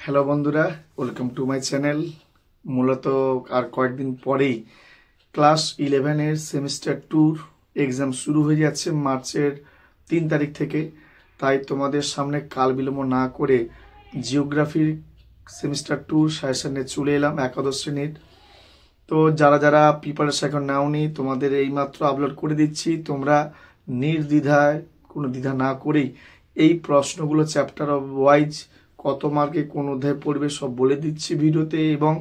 Hello বন্ধুরা, welcome to my channel. মূলত আর কয়েকদিন পরেই ক্লাস 11-এর সেমিস্টার 2 এক্সাম শুরু হয়ে যাচ্ছে মার্চের 3 তারিখ থেকে। তাই তোমাদের সামনে কাল বিলম্ব না করে জিওগ্রাফির সেমিস্টার 2 সেশনে চলে এলাম একাদশ শ্রেণীর। তো যারা যারা প্রিপারেশন এখন নাওনি, তোমাদের এইমাত্র আপলোড করে দিচ্ছি। তোমরা নির্দ্বিধায়, কোনো দ্বিধা না করেই এই প্রশ্নগুলো চ্যাপ্টার ওয়াইজ কত মার্কে কোন অধ্যায় পড়বে সব বলে দিচ্ছি ভিডিওতে, এবং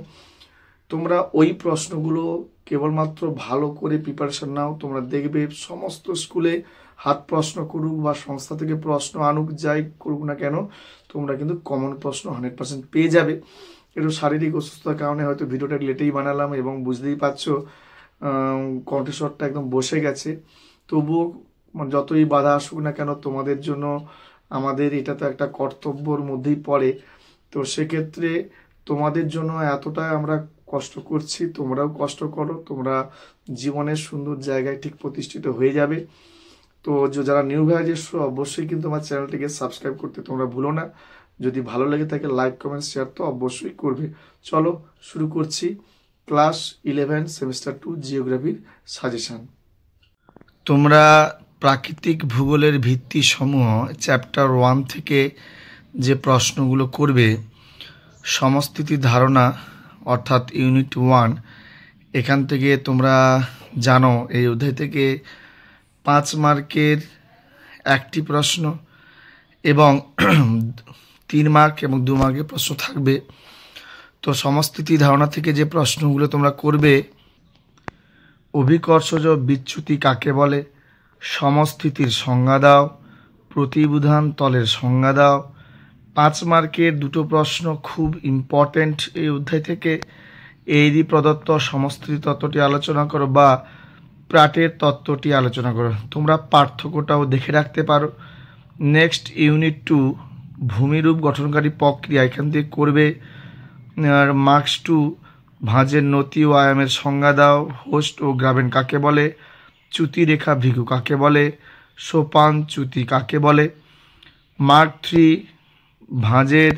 তোমরা ওই প্রশ্নগুলো কেবলমাত্র ভালো করে প্রিপারেশন নাও। তোমরা দেখবে সমস্ত স্কুলে হাত প্রশ্ন করুক বা সংস্থা থেকে প্রশ্ন আনুক, যাই করুক না কেন, তোমরা কিন্তু কমন প্রশ্ন 100% পেয়ে যাবে। একটু শারীরিক অসুস্থতার কারণে হয়তো ভিডিওটা লেটেই বানালাম, এবং বুঝতেই পারছো কণ্ঠস্বরটা একদম বসে গেছে। তবুও যতই বাধা আসুক না কেন, তোমাদের জন্য আমাদের এটা তো একটা কর্তব্যর মধ্যেই পড়ে। তো সেক্ষেত্রে তোমাদের জন্য এতটা আমরা কষ্ট করছি, তোমরাও কষ্ট করো, তোমরা জীবনের সুন্দর জায়গায় ঠিক প্রতিষ্ঠিত হয়ে যাবে। তো যারা নিউ ভাইয়াজ এসছো, অবশ্যই কিন্তু আমার চ্যানেলটিকে সাবস্ক্রাইব করতে তোমরা ভুলো না। যদি ভালো লেগে থাকে লাইক কমেন্ট শেয়ার তো অবশ্যই করবে। চলো শুরু করছি ক্লাস 11 সেমিস্টার 2 জিওগ্রাফির সাজেশন। তোমরা প্রাকৃতিক ভূগোলের ভিত্তি সমূহ চ্যাপ্টার 1 থেকে যে প্রশ্নগুলো করবে, সমস্থিতি ধারণা অর্থাৎ ইউনিট 1, এখান থেকে তোমরা জানো এই অধ্যায় থেকে 5 মার্কের একটি প্রশ্ন এবং 3 মার্ক এবং 2 মার্কের প্রশ্ন থাকবে। তো সমস্থিতি ধারণা থেকে যে প্রশ্নগুলো তোমরা করবে, অভিকর্ষজ বিচ্যুতি কাকে বলে, সমস্থিতির সংজ্ঞা দাও, প্রতিবুধান তলের সংজ্ঞা দাও। 5 মার্কের 2টো প্রশ্ন খুব ইম্পর্টেন্ট এই অধ্যায় থেকে। এইরই প্রদত্ত সমস্থিতি তত্ত্বটি আলোচনা করো বা প্রাটের তত্ত্বটি আলোচনা করো। তোমরা পার্থক্যটাও দেখে রাখতে পারো। নেক্সট ইউনিট 2 ভূমিরূপ গঠনকারী প্রক্রিয়া, এখান থেকে করবে। আর মার্কস 2 ভাঁজের নতি ও আয়ামের সংজ্ঞা দাও, হোস্ট ও গ্রাবেন কাকে বলে, চ্যুতি রেখা ভৃগু কাকে বলে, সোপান চ্যুতি কাকে বলে। মার্ক 3 ভাঁজের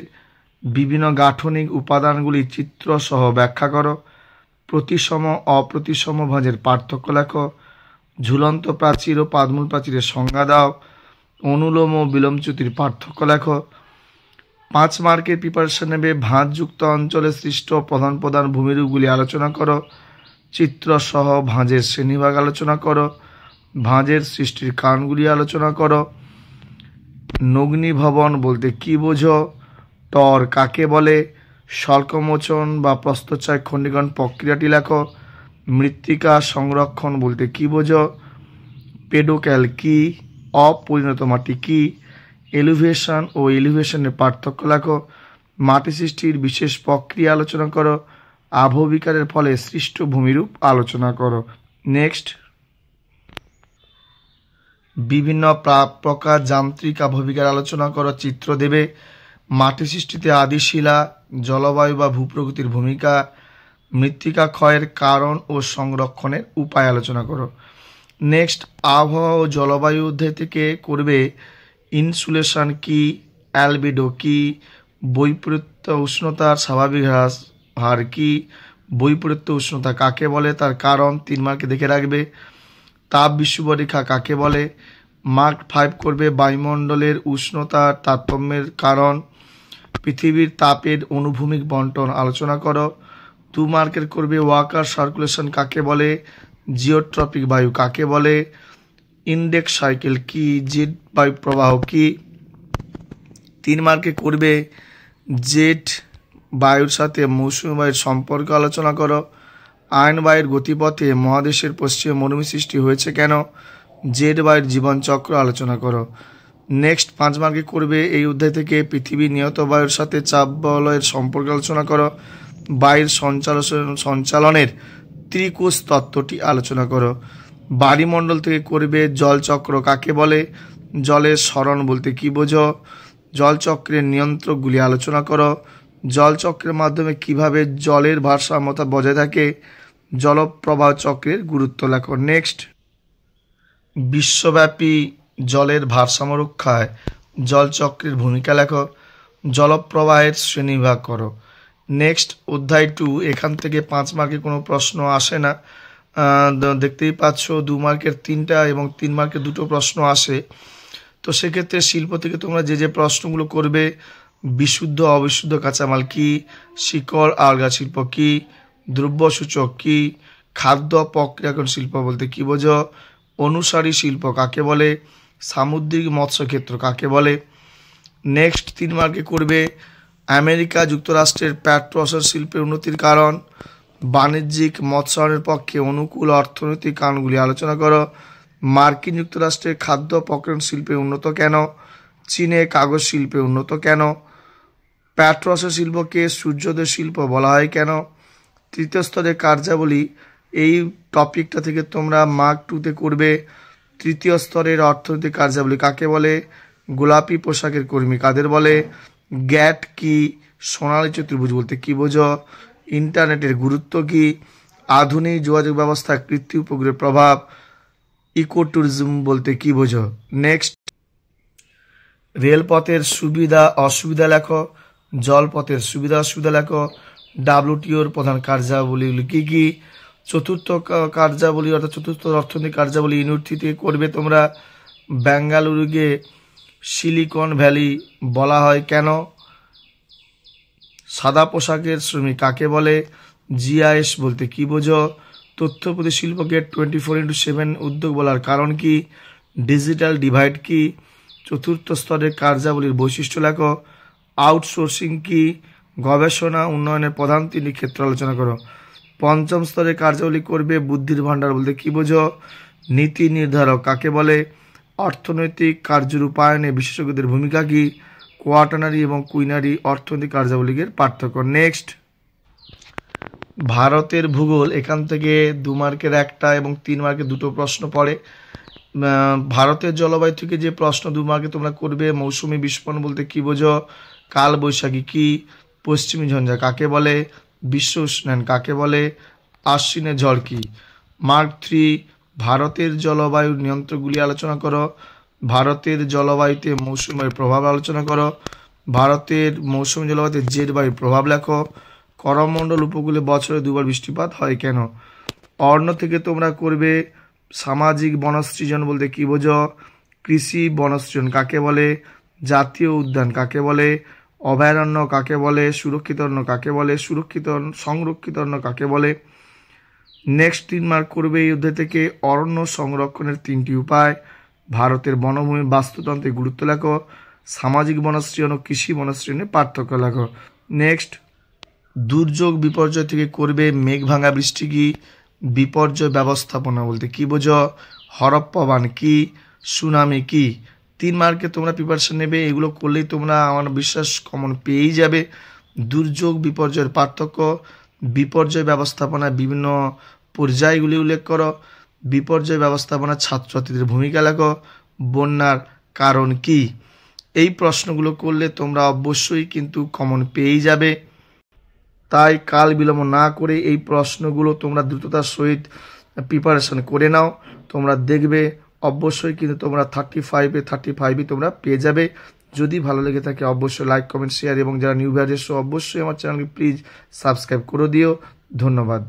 বিভিন্ন গাঠনিক উপাদানগুলি চিত্রসহ ব্যাখ্যা করো, প্রতিসম অপ্রতিসম ভাঁজের পার্থক্য লেখো, ঝুলন্ত প্রাচীর ও পাদমূল প্রাচীরের সংজ্ঞা দাও, অনুলোম ও বিলোমচ্যুতির পার্থক্য লেখো। 5 মার্কের প্রিপারেশন নেবে। ভাঁজযুক্ত অঞ্চলে সৃষ্ট প্রধান প্রধান ভূমিরূপগুলি আলোচনা করো, চিত্রসহ ভাঁজের শ্রেণীভাগ আলোচনা করো, ভাঁজের সৃষ্টির কারণগুলি আলোচনা করো, নগ্নিভবন বলতে কি বোঝো, টর কাকে বলে, স্বল্পমোচন বা প্রস্থচ্ছায় খণ্ডিকরণ প্রক্রিয়াটি লেখো, মৃত্তিকা সংরক্ষণ বলতে কি বোঝো, পেডোক্যাল কি, অপরিণত মাটি কি, এলিভেশন ও এলিভেশনের পার্থক্য লেখো, মাটি সৃষ্টির বিশেষ প্রক্রিয়া আলোচনা করো, আবহবিকারের ফলে সৃষ্ট ভূমিরূপ আলোচনা করো। নেক্সট বিভিন্ন প্রকার যান্ত্রিক আবহবিকার আলোচনা করো, চিত্র দেবে। মাটি সৃষ্টিতে আদিশিলা, জলবায়ু বা ভূপ্রকৃতির ভূমিকা, মৃত্তিকা ক্ষয়ের কারণ ও সংরক্ষণের উপায় আলোচনা করো। নেক্সট আবহাওয়া ও জলবায়ু অধ্যায় থেকে করবে ইনসুলেশন কি, অ্যালবিডো কি, বৈপরীত্য উষ্ণতার স্বাভাবিক হার কি, বৈপরীত্য উষ্ণতা কাকে বলে, তার কারণ 3 মার্কে দেখে রাখবে। তাপ বিষুবরেখা কাকে বলে। মার্ক 5 করবে বায়ুমণ্ডলের উষ্ণতার তারতম্যের কারণ, পৃথিবীর তাপের অনুভূমিক বন্টন আলোচনা করো। 2 মার্কের করবে ওয়াকার সার্কুলেশন কাকে বলে, জিওট্রপিক বায়ু কাকে বলে, ইন্ডেক্স সাইকেল কি, জেট বায়ু প্রবাহ কি। 3 মার্কে করবে জেট বায়ুর সাথে মৌসুমী বায়ুর সম্পর্ক আলোচনা করো, আয়ন বায়ুর গতিপথে মহাদেশের পশ্চিমে মরুভূমি সৃষ্টি হয়েছে কেন, জেট বায়ুর জীবনচক্র আলোচনা করো। নেক্সট 5 মার্কে করবে এই অধ্যায় থেকে পৃথিবীর নিয়ত বায়ুর সাথে চাপ বলয়ের সম্পর্ক আলোচনা করো, বায়ুর সঞ্চালনের ত্রিকোষ তত্ত্বটি আলোচনা করো। বায়ুমণ্ডল থেকে করবে জলচক্র কাকে বলে, জলের সরণ বলতে কি বোঝো, জলচক্রের নিয়ন্ত্রকগুলি আলোচনা করো, জলচক্রের মাধ্যমে কিভাবে জলের ভারসাম্যতা বজায় থাকে, জলপ্রবাহ চক্রের গুরুত্ব লেখো। নেক্সট বিশ্বব্যাপী জলের ভারসাম্য রক্ষায় জলচক্রের ভূমিকা লেখো, জলপ্রবাহের শ্রেণীবিভাগ করো। নেক্সট অধ্যায় 2, এখান থেকে 5 মার্কে কোনো প্রশ্ন আসে না। দেখতেই পাচ্ছ 2 মার্কের 3টা এবং 3 মার্কের 2টো প্রশ্ন আসে। তো সেক্ষেত্রে শিল্প থেকে তোমরা যে যে প্রশ্নগুলো করবে, বিশুদ্ধ অবিশুদ্ধ কাঁচামাল কি, শিকড় আলগা শিল্প কি, দ্রব্যসূচক কি, খাদ্য প্রক্রিয়াকরণ শিল্প বলতে কি বোঝো, অনুসারী শিল্প কাকে বলে, সামুদ্রিক মৎস্যক্ষেত্র কাকে বলে। নেক্সট 3 মার্কে করবে আমেরিকা যুক্তরাষ্ট্রের পেট্রোরসায়ন শিল্পের উন্নতির কারণ, বাণিজ্যিক মৎস্যায়নের পক্ষে অনুকূল অর্থনৈতিক কারণগুলি আলোচনা করো, মার্কিন যুক্তরাষ্ট্রের খাদ্য প্রক্রিয়াকরণ শিল্পে উন্নত কেন, চীনে কাগজ শিল্পে উন্নত কেন, পেট্রোরসায়ন শিল্পকে সূর্যোদয় শিল্প বলা হয় কেন, তৃতীয় স্তরের কার্যাবলী। এই টপিকটা থেকে তোমরা মার্ক 2তে করবে তৃতীয় স্তরের অর্থনৈতিক কার্যাবলী কাকে বলে, গোলাপি পোশাকের কর্মী কাদের বলে, গ্যাট কি, সোনালী চতুর্ভুজ বলতে কি বোঝো, ইন্টারনেটের গুরুত্ব কি, আধুনিক যোগাযোগ ব্যবস্থা কৃত্রিম উপগ্রহের প্রভাব, ইকো ট্যুরিজম বলতে কি বোঝো। নেক্সট রেলপথের সুবিধা অসুবিধা লেখো, জলপথের সুবিধা অসুবিধা লেখো, WTOর প্রধান কার্যাবলীগুলি কী কী, চতুর্থ কার্যাবলী অর্থাৎ চতুর্থ অর্থনৈতিক কার্যাবলী ইউনিট 3 থেকে করবে তোমরা বেঙ্গালুরুকে সিলিকন ভ্যালি বলা হয় কেন, সাদা পোশাকের শ্রমিক কাকে বলে, GIS বলতে কি বোঝো, তথ্যপ্রযুক্তি শিল্পকে 24/7 উদ্যোগ বলার কারণ কি, ডিজিটাল ডিভাইড কি, চতুর্থ স্তরের কার্যাবলীর বৈশিষ্ট্য লেখো, আউটসোর্সিং কি, গবেষণা উন্নয়নের প্রধান 3টি ক্ষেত্র আলোচনা করো। পঞ্চম স্তরের কার্যাবলী করবে বুদ্ধির ভাণ্ডার বলতে কি বোঝো, নীতি নির্ধারক কাকে বলে, অর্থনৈতিক কার্যরূপায়নে বিশেষজ্ঞদের ভূমিকা কি, কোয়াটার্নারি এবং কুইনারি অর্থনৈতিক কার্যাবলীর পার্থক্য। নেক্সট ভারতের ভূগোল, এখান থেকে 2 মার্কের 1টা এবং 3 মার্কের 2টো প্রশ্ন পড়ে। ভারতের জলবায়ু থেকে যে প্রশ্ন 2 মার্কে তোমরা করবে, মৌসুমি বিস্ফোরণ বলতে কি বোঝো, কাল বৈশাখী কি, পশ্চিমী ঝঞ্ঝা কাকে বলে, বিশ্ব উষ্ণায়ন কাকে বলে, আশ্বিনে ঝড় কি। মার্ক 3 ভারতের জলবায়ুর নিয়ন্ত্রকগুলি আলোচনা করো, ভারতের জলবায়ুতে মৌসুমী বায়ুর প্রভাব আলোচনা করো, ভারতের মৌসুমী জলবায়ুতে জেট বায়ুর প্রভাব লেখো, করমণ্ডল উপকূলে বছরে 2বার বৃষ্টিপাত হয় কেন। অরণ্য থেকে তোমরা করবে সামাজিক বনসৃজন বলতে কি বোঝো, কৃষি বনসৃজন কাকে বলে, জাতীয় উদ্যান কাকে বলে, অভয়ারণ্য কাকে বলে, সুরক্ষিত অরণ্য কাকে বলে, সংরক্ষিত অরণ্য কাকে বলে। নেক্সট 3 মার্ক করবে এই অধ্যায় থেকে অরণ্য সংরক্ষণের 3টি উপায়, ভারতের বনভূমির বাস্তুতন্ত্রের গুরুত্ব লেখো, সামাজিক বনসৃজন ও কৃষি বনসৃজনের পার্থক্য লেখো। নেক্সট দুর্যোগ বিপর্যয় থেকে করবে মেঘ ভাঙা বৃষ্টি কি, বিপর্যয় ব্যবস্থাপনা বলতে কি বোঝো, হরপ্পা বান কি, সুনামি কি। 3 মার্কে তোমরা প্রিপারেশন নেবে, এগুলো করলেই তোমরা আমার বিশ্বাস কমন পেয়েই যাবে। দুর্যোগ বিপর্যয়ের পার্থক্য, বিপর্যয় ব্যবস্থাপনা বিভিন্ন পর্যায়গুলি উল্লেখ করো, বিপর্যয় ব্যবস্থাপনা ছাত্রছাত্রীদের ভূমিকা লেখো, বন্যার কারণ কি। এই প্রশ্নগুলো করলে তোমরা অবশ্যই কিন্তু কমন পেয়েই যাবে। তাই কাল বিলম্ব না করে এই প্রশ্নগুলো তোমরা দ্রুততার সহিত প্রিপারেশন করে নাও, তোমরা দেখবে অবশ্যই কিন্তু তোমরা 35 তোমরা পেয়ে যাবে। যদি ভালো লেগে থাকে অবশ্যই লাইক কমেন্ট শেয়ার এবং যারা নিউ ভিউয়ার এসো অবশ্যই আমার চ্যানেলকে প্লিজ সাবস্ক্রাইব করে দিও। ধন্যবাদ।